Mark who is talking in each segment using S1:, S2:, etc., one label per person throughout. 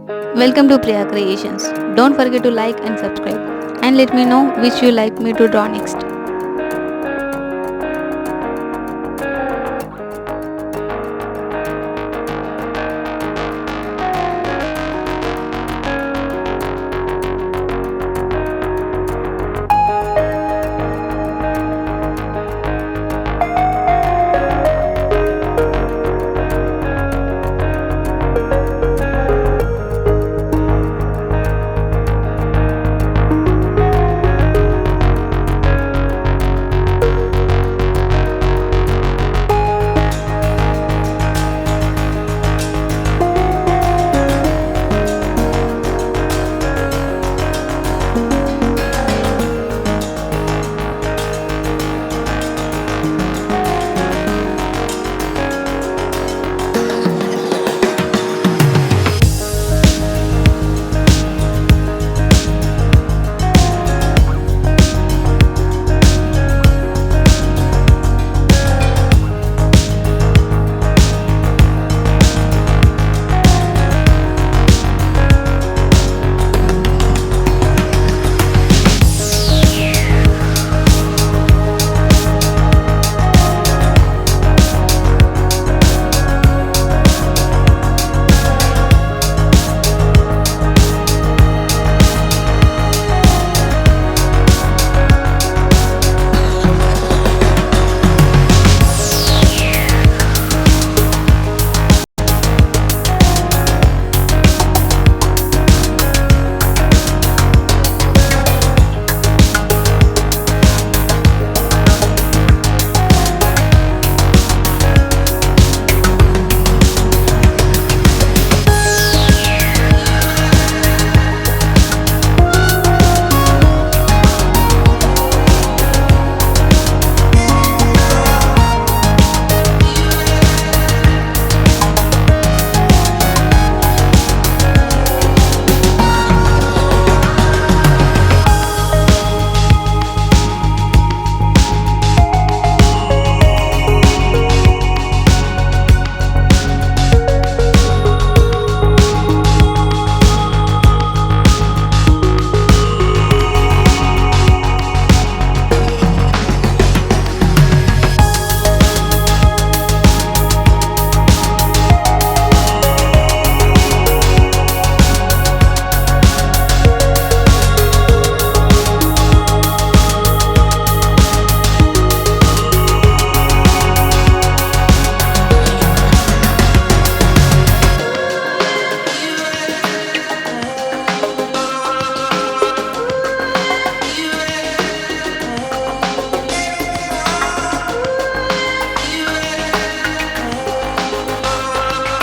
S1: Welcome to Priya Creations. Don't forget to like and subscribe and let me know which you like me to draw next.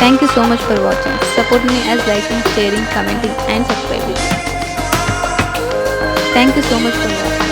S1: Thank you so much for watching. Support me as liking, sharing, commenting and subscribing. Thank you so much for watching.